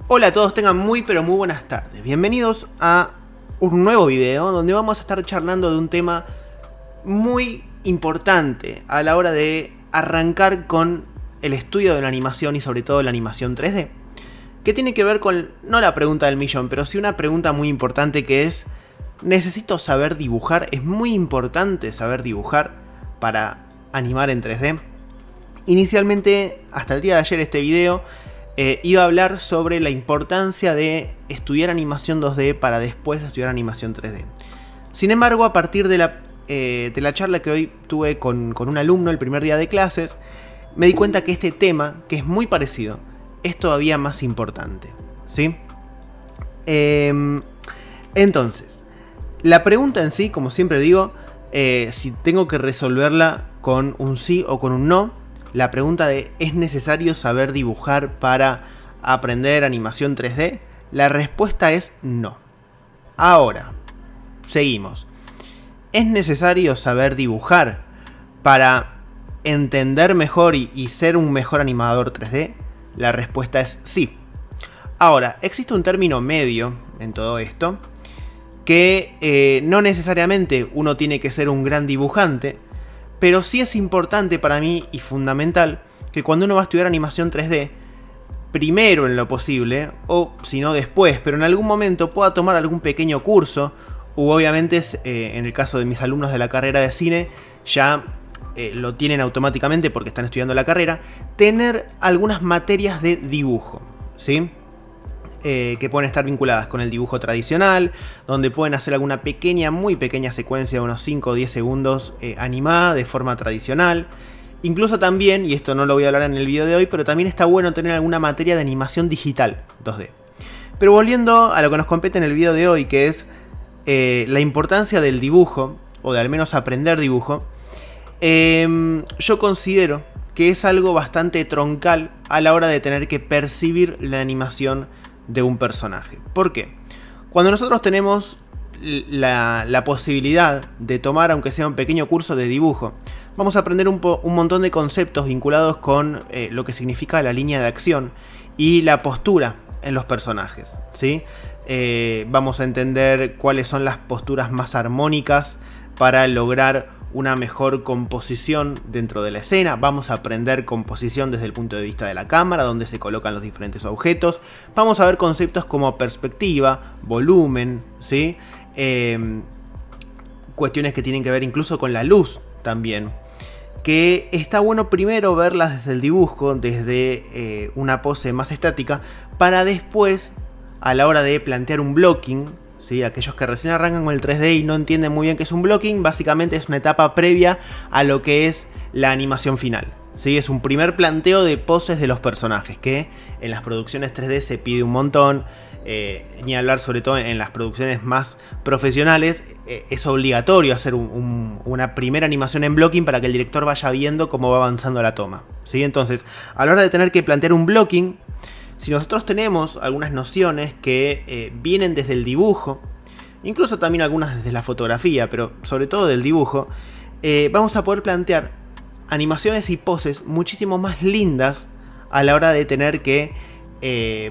Hola a todos, tengan muy pero muy buenas tardes. Bienvenidos a un nuevo video donde vamos a estar charlando de un tema muy importante a la hora de arrancar con el estudio de la animación y sobre todo la animación 3D. Que tiene que ver con, no la pregunta del millón, pero sí una pregunta muy importante que es: ¿necesito saber dibujar? ¿Es muy importante saber dibujar para animar en 3D? Inicialmente, hasta el día de ayer este video iba a hablar sobre la importancia de estudiar animación 2D para después estudiar animación 3D. Sin embargo, a partir de la charla que hoy tuve con un alumno el primer día de clases, me di cuenta que este tema, que es muy parecido, es todavía más importante, ¿sí? Entonces, la pregunta en sí, como siempre digo, si tengo que resolverla con un sí o con un no, la pregunta de ¿es necesario saber dibujar para aprender animación 3D? La respuesta es no. Ahora, seguimos. ¿Es necesario saber dibujar para entender mejor y ser un mejor animador 3D? La respuesta es sí. Ahora, existe un término medio en todo esto, que no necesariamente uno tiene que ser un gran dibujante, pero sí es importante para mí y fundamental que cuando uno va a estudiar animación 3D, primero en lo posible, o si no después, pero en algún momento pueda tomar algún pequeño curso, u obviamente en el caso de mis alumnos de la carrera de cine, ya lo tienen automáticamente porque están estudiando la carrera, tener algunas materias de dibujo, ¿sí? Que pueden estar vinculadas con el dibujo tradicional, donde pueden hacer alguna pequeña, muy pequeña secuencia de unos 5 o 10 segundos animada de forma tradicional. Incluso también, y esto no lo voy a hablar en el video de hoy, pero también está bueno tener alguna materia de animación digital 2D. Pero volviendo a lo que nos compete en el video de hoy, que es la importancia del dibujo, o de al menos aprender dibujo, yo considero que es algo bastante troncal a la hora de tener que percibir la animación de un personaje. ¿Por qué? Cuando nosotros tenemos la posibilidad de tomar, aunque sea un pequeño curso de dibujo, vamos a aprender un montón de conceptos vinculados con lo que significa la línea de acción y la postura en los personajes, ¿sí? Vamos a entender cuáles son las posturas más armónicas para lograr una mejor composición dentro de la escena. Vamos a aprender composición desde el punto de vista de la cámara, donde se colocan los diferentes objetos. Vamos a ver conceptos como perspectiva, volumen, ¿sí? Cuestiones que tienen que ver incluso con la luz también, que está bueno primero verlas desde el dibujo, desde una pose más estática, para después, a la hora de plantear un blocking, ¿sí? Aquellos que recién arrancan con el 3D y no entienden muy bien qué es un blocking, básicamente es una etapa previa a lo que es la animación final, ¿sí? Es un primer planteo de poses de los personajes, que en las producciones 3D se pide un montón, ni hablar sobre todo en las producciones más profesionales, es obligatorio hacer una primera animación en blocking para que el director vaya viendo cómo va avanzando la toma, ¿sí? Entonces, a la hora de tener que plantear un blocking, si nosotros tenemos algunas nociones que vienen desde el dibujo, incluso también algunas desde la fotografía, pero sobre todo del dibujo, vamos a poder plantear animaciones y poses muchísimo más lindas a la hora de tener que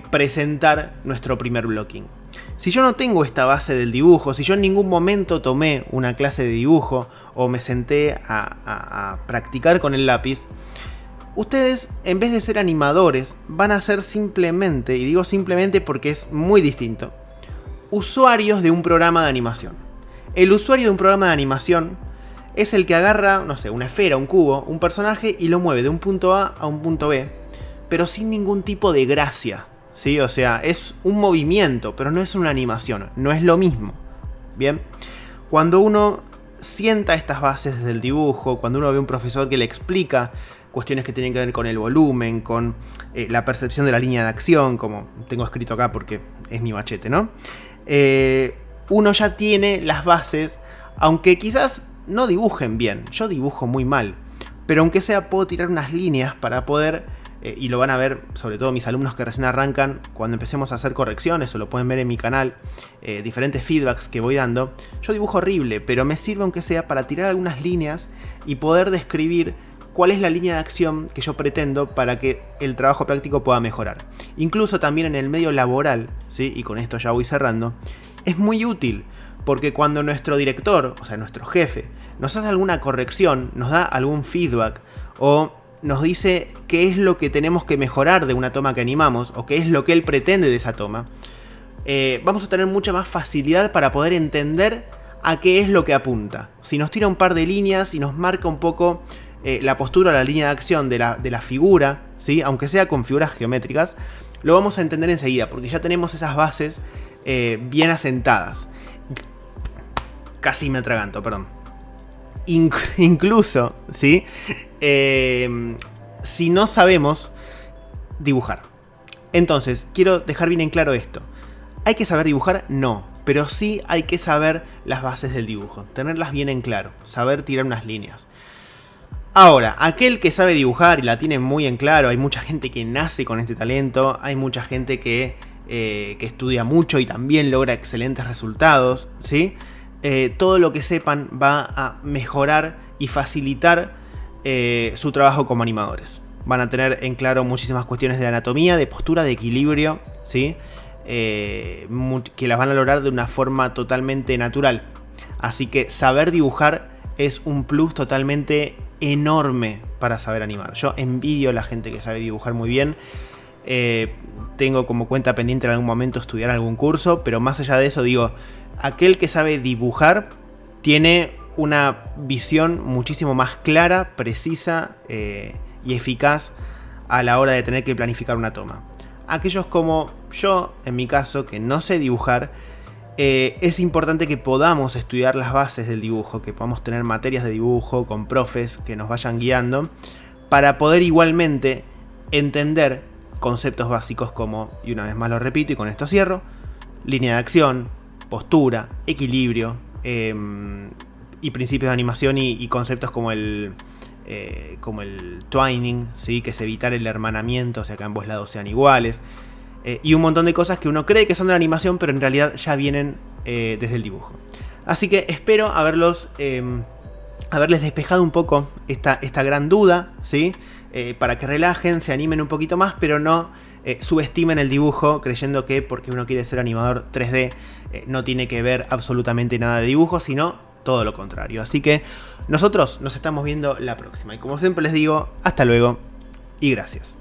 presentar nuestro primer blocking. Si yo no tengo esta base del dibujo, si yo en ningún momento tomé una clase de dibujo o me senté a practicar con el lápiz, ustedes, en vez de ser animadores, van a ser simplemente, y digo simplemente porque es muy distinto, usuarios de un programa de animación. El usuario de un programa de animación es el que agarra, no sé, una esfera, un cubo, un personaje y lo mueve de un punto A a un punto B, pero sin ningún tipo de gracia, ¿sí? O sea, es un movimiento, pero no es una animación, no es lo mismo. Bien, cuando uno sienta estas bases del dibujo, cuando uno ve a un profesor que le explica cuestiones que tienen que ver con el volumen, con la percepción de la línea de acción, como tengo escrito acá porque es mi machete, ¿no? Uno ya tiene las bases, aunque quizás no dibujen bien. Yo dibujo muy mal, pero aunque sea puedo tirar unas líneas para poder, y lo van a ver sobre todo mis alumnos que recién arrancan, cuando empecemos a hacer correcciones, o lo pueden ver en mi canal, diferentes feedbacks que voy dando. Yo dibujo horrible, pero me sirve aunque sea para tirar algunas líneas y poder describir cuál es la línea de acción que yo pretendo para que el trabajo práctico pueda mejorar. Incluso también en el medio laboral, ¿sí? Y con esto ya voy cerrando, es muy útil, porque cuando nuestro director, o sea, nuestro jefe, nos hace alguna corrección, nos da algún feedback, o nos dice qué es lo que tenemos que mejorar de una toma que animamos, o qué es lo que él pretende de esa toma, vamos a tener mucha más facilidad para poder entender a qué es lo que apunta. Si nos tira un par de líneas y nos marca un poco la postura, la línea de acción de la figura, ¿sí? Aunque sea con figuras geométricas, lo vamos a entender enseguida, porque ya tenemos esas bases bien asentadas. Casi me atraganto, perdón. Incluso, ¿sí? Si no sabemos dibujar. Entonces, quiero dejar bien en claro esto. ¿Hay que saber dibujar? No. Pero sí hay que saber las bases del dibujo. Tenerlas bien en claro. Saber tirar unas líneas. Ahora, aquel que sabe dibujar y la tiene muy en claro, hay mucha gente que nace con este talento, hay mucha gente que estudia mucho y también logra excelentes resultados, ¿sí? Todo lo que sepan va a mejorar y facilitar su trabajo como animadores. Van a tener en claro muchísimas cuestiones de anatomía, de postura, de equilibrio, ¿sí? Que las van a lograr de una forma totalmente natural. Así que saber dibujar es un plus totalmente enorme para saber animar. Yo envidio a la gente que sabe dibujar muy bien. Tengo como cuenta pendiente en algún momento estudiar algún curso, pero más allá de eso digo, aquel que sabe dibujar tiene una visión muchísimo más clara, precisa y eficaz a la hora de tener que planificar una toma. Aquellos como yo, en mi caso, que no sé dibujar, es importante que podamos estudiar las bases del dibujo, que podamos tener materias de dibujo con profes que nos vayan guiando, para poder igualmente entender conceptos básicos como, y una vez más lo repito y con esto cierro, línea de acción, postura, equilibrio, y principios de animación y conceptos como el twining, ¿sí? Que es evitar el hermanamiento, o sea que ambos lados sean iguales, y un montón de cosas que uno cree que son de la animación, pero en realidad ya vienen desde el dibujo. Así que espero haberles despejado un poco esta gran duda, ¿sí? Para que relajen, se animen un poquito más, pero no subestimen el dibujo creyendo que porque uno quiere ser animador 3D no tiene que ver absolutamente nada de dibujo, sino todo lo contrario. Así que nosotros nos estamos viendo la próxima. Y como siempre les digo, hasta luego y gracias.